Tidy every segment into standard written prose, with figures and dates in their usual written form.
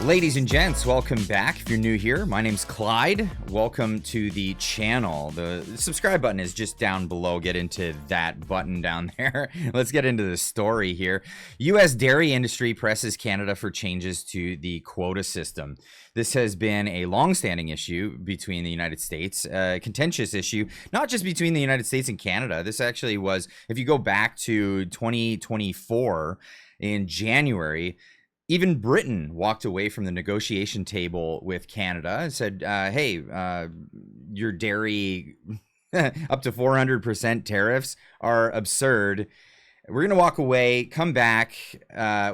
Ladies and gents, welcome back. If you're new here, my name's Clyde. Welcome to the channel. The subscribe button is just down below. Get into that button down there. Let's get into the story here. U.S. dairy industry presses Canada for changes to the quota system. This has been a long-standing issue between the United States, a contentious issue, not just between the United States and Canada. This actually was, if you go back to 2024 in January, even Britain walked away from the negotiation table with Canada and said, hey, your dairy up to 400% tariffs are absurd. We're going to walk away, come back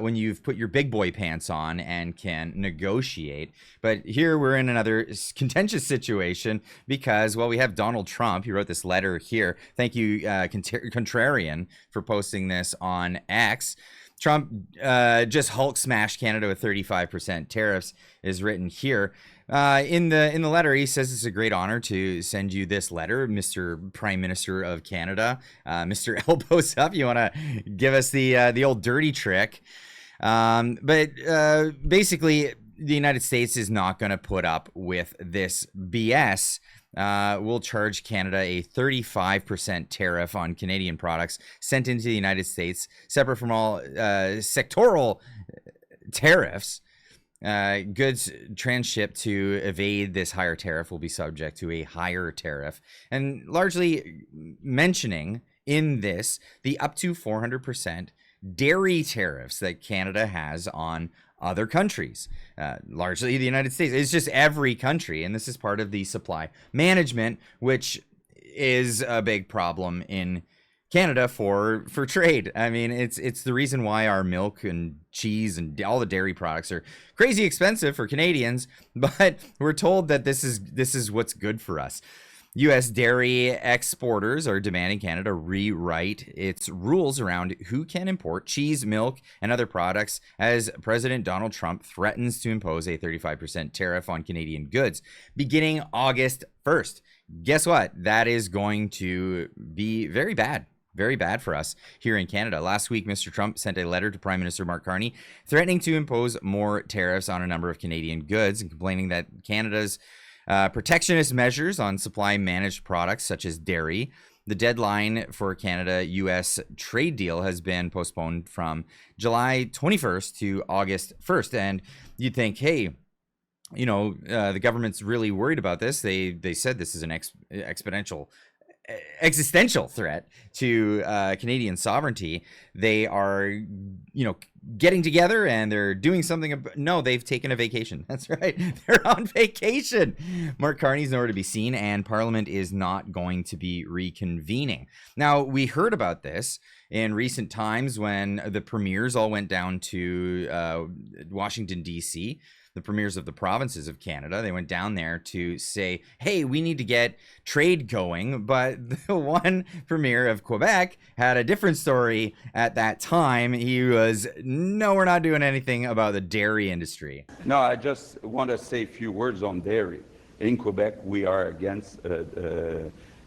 when you've put your big boy pants on and can negotiate. But here we're in another contentious situation because, well, we have Donald Trump. He wrote this letter here. Thank you, Contrarian, for posting this on X. Trump just Hulk smashed Canada with 35% tariffs is written here. In the letter, he says it's a great honor to send you this letter, Mr. Prime Minister of Canada. Mr. Elbows Up, you want to give us the old dirty trick. But basically, the United States is not going to put up with this BS. We'll charge Canada a 35% tariff on Canadian products sent into the United States, separate from all sectoral tariffs. Goods transshipped to evade this higher tariff will be subject to a higher tariff, and largely mentioning in this the up to 400% dairy tariffs that Canada has on other countries, largely the United States. It's just every country, and this is part of the supply management, which is a big problem in Canada for trade. I mean, it's the reason why our milk and cheese and all the dairy products are crazy expensive for Canadians, but we're told that this is what's good for us. U.S. dairy exporters are demanding Canada rewrite its rules around who can import cheese, milk, and other products as President Donald Trump threatens to impose a 35% tariff on Canadian goods beginning August 1st. Guess what? That is going to be very bad. Very bad for us here in Canada. Last week, Mr. Trump sent a letter to Prime Minister Mark Carney threatening to impose more tariffs on a number of Canadian goods and complaining that Canada's protectionist measures on supply managed products such as dairy. The deadline for Canada-U.S. trade deal has been postponed from July 21st to August 1st. And you'd think, hey, you know, the government's really worried about this. They said this is an existential threat to Canadian sovereignty. They are, you know, getting together and they're doing something. No, they've taken a vacation. That's right. They're on vacation. Mark Carney's nowhere to be seen, and Parliament is not going to be reconvening. Now, we heard about this in recent times when the premiers all went down to Washington, D.C., the premiers of the provinces of Canada. They went down there to say, hey, we need to get trade going. But the one premier of Quebec had a different story at that time. He was, no, we're not doing anything about the dairy industry. No, I just want to say a few words on dairy. In Quebec, we are against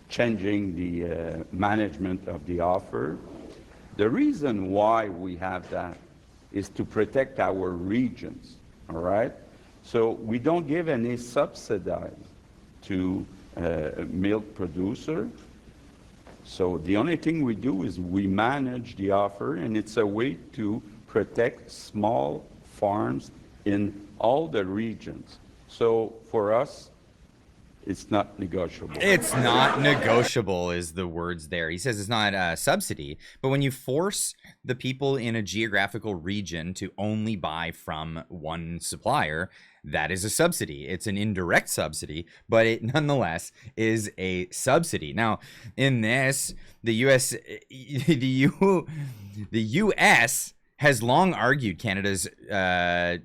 changing the management of the offer. The reason why we have that is to protect our regions. All right, so we don't give any subsidies to milk producer. So the only thing we do is we manage the offer, and it's a way to protect small farms in all the regions. So for us, it's not negotiable. It's not negotiable is the words there. He says it's not a subsidy, but when you force the people in a geographical region to only buy from one supplier, that is a subsidy. It's an indirect subsidy, but it nonetheless is a subsidy. Now, in this, the U.S. has long argued Canada's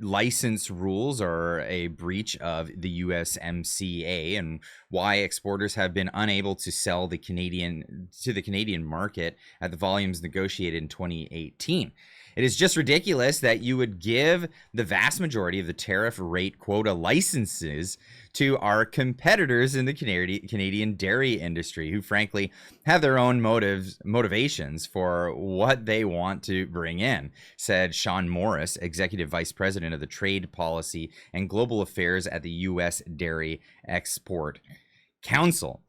license rules are a breach of the USMCA and why exporters have been unable to sell the Canadian market at the volumes negotiated in 2018. It is just ridiculous that you would give the vast majority of the tariff rate quota licenses to our competitors in the Canadian dairy industry, who frankly have their own motivations for what they want to bring in, said Sean Morris, Executive Vice President of the Trade Policy and Global Affairs at the U.S. Dairy Export Council.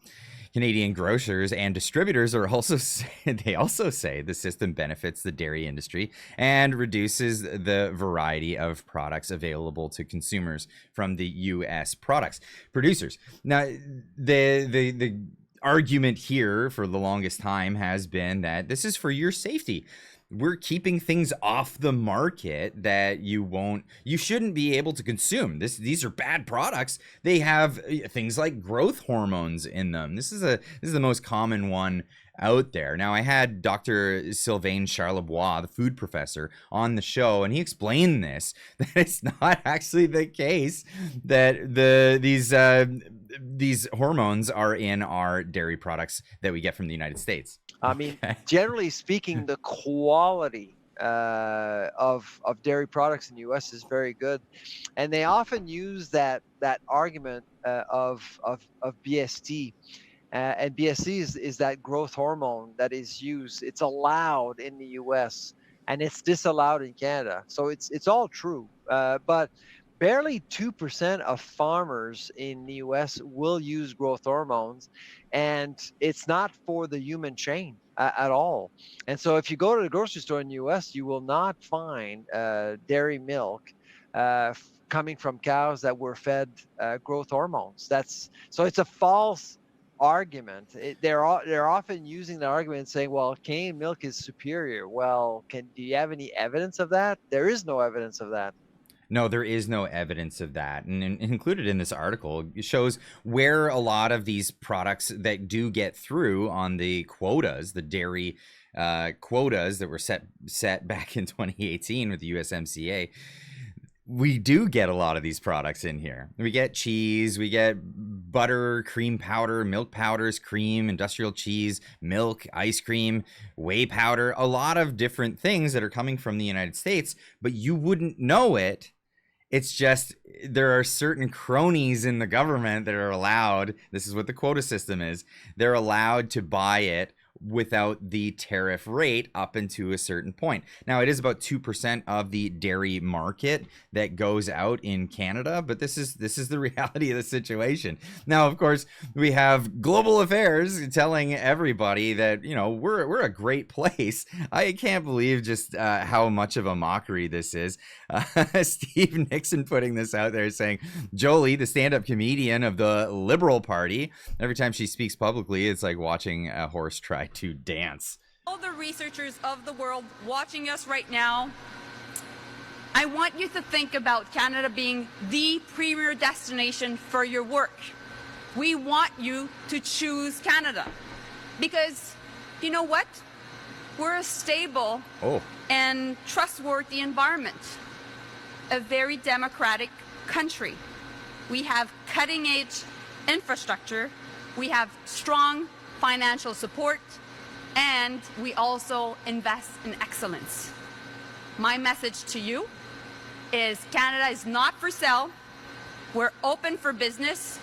Canadian grocers and distributors are also they also say the system benefits the dairy industry and reduces the variety of products available to consumers from the U.S. producers. Now, the argument here for the longest time has been that this is for your safety. We're keeping things off the market that you shouldn't be able to consume. These are bad products. They have things like growth hormones in them. This is the most common one out there. Now, I had Dr. Sylvain Charlebois, the food professor, on the show, and he explained this, that it's not actually the case that these hormones are in our dairy products that we get from the United States. I mean, generally speaking, the quality of dairy products in the U.S. is very good, and they often use that argument of BST, and BST is that growth hormone that is used. It's allowed in the U.S. and it's disallowed in Canada, so it's all true. But barely 2% of farmers in the U.S. will use growth hormones, and it's not for the human chain at all. And so if you go to the grocery store in the U.S., you will not find dairy milk coming from cows that were fed growth hormones. So it's a false argument. They're often using the argument saying, well, Canadian milk is superior. Well, do you have any evidence of that? There is no evidence of that. No, there is no evidence of that. And included in this article, it shows where a lot of these products that do get through on the quotas, the dairy quotas that were set back in 2018 with the USMCA, we do get a lot of these products in here. We get cheese, we get butter, cream powder, milk powders, cream, industrial cheese, milk, ice cream, whey powder, a lot of different things that are coming from the United States, but you wouldn't know it. It's just there are certain cronies in the government that are allowed, this is what the quota system is, they're allowed to buy it without the tariff rate up into a certain point. Now, it is about 2% of the dairy market that goes out in Canada, but this is the reality of the situation. Now, of course, we have global affairs telling everybody that, you know, we're a great place. I can't believe just how much of a mockery this is. Steve Nixon putting this out there saying, Jolie, the stand-up comedian of the Liberal Party, every time she speaks publicly, it's like watching a horse try to dance. All the researchers of the world watching us right now, I want you to think about Canada being the premier destination for your work. We want you to choose Canada because, you know what? We're a stable and trustworthy environment, a very democratic country. We have cutting-edge infrastructure, we have strong financial support, and we also invest in excellence. My message to you is Canada is not for sale. We're open for business,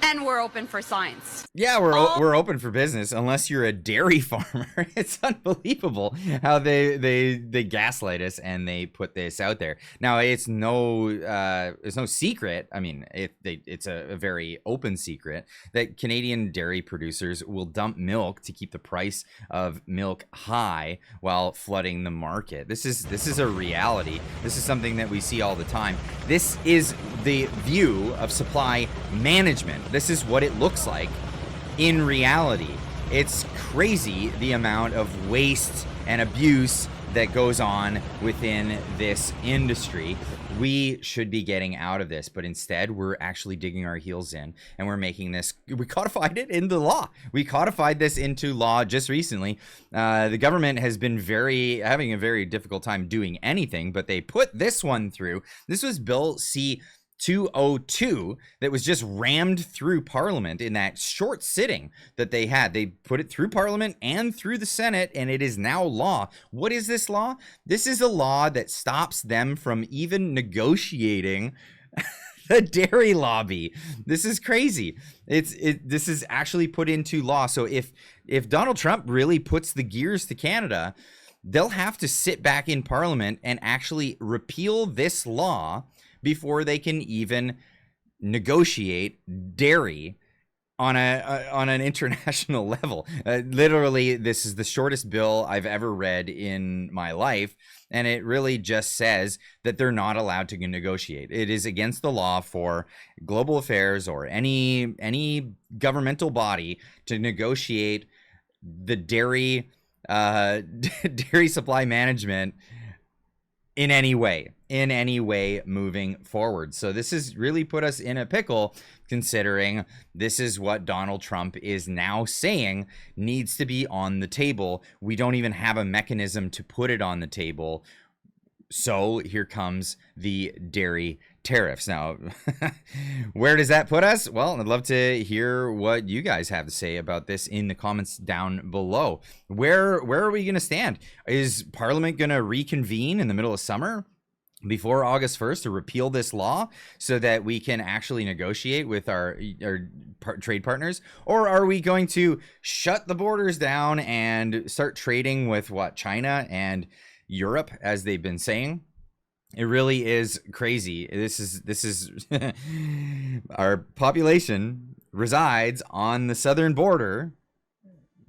and we're open for science. Yeah, we're open for business unless you're a dairy farmer. It's unbelievable how they gaslight us and they put this out there. Now, it's no secret. I mean, it's a very open secret that Canadian dairy producers will dump milk to keep the price of milk high while flooding the market. This is a reality. This is something that we see all the time. This is the view of supply management. This is what it looks like in reality. It's crazy the amount of waste and abuse that goes on within this industry. We should be getting out of this, but instead we're actually digging our heels in and we're making this, we codified it into law. We codified this into law just recently. The government has been having a very difficult time doing anything, but they put this one through. This was Bill C-202 that was just rammed through Parliament in that short sitting that they had. They put it through Parliament and through the Senate, and it is now law. What is this law? This is a law that stops them from even negotiating the dairy lobby. This is crazy. This is actually put into law. So if Donald Trump really puts the gears to Canada, they'll have to sit back in Parliament and actually repeal this law before they can even negotiate dairy on an international level. Literally, this is the shortest bill I've ever read in my life, and it really just says that they're not allowed to negotiate. It is against the law for global affairs or any governmental body to negotiate the dairy supply management in any way moving forward. So this has really put us in a pickle, considering this is what Donald Trump is now saying needs to be on the table. We don't even have a mechanism to put it on the table. So here comes the dairy tariffs. Now, where does that put us? Well, I'd love to hear what you guys have to say about this in the comments down below. Where are we going to stand? Is Parliament going to reconvene in the middle of summer before August 1st to repeal this law so that we can actually negotiate with our trade partners? Or are we going to shut the borders down and start trading with China and Europe, as they've been saying? It really is crazy. This is our population resides on the southern border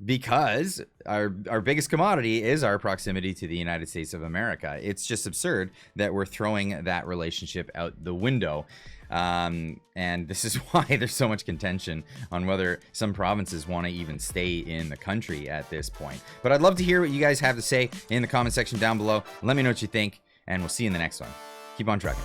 because our biggest commodity is our proximity to the United States of America. It's just absurd that we're throwing that relationship out the window. And this is why there's so much contention on whether some provinces want to even stay in the country at this point. But I'd love to hear what you guys have to say in the comment section down below. Let me know what you think, and we'll see you in the next one. Keep on trucking.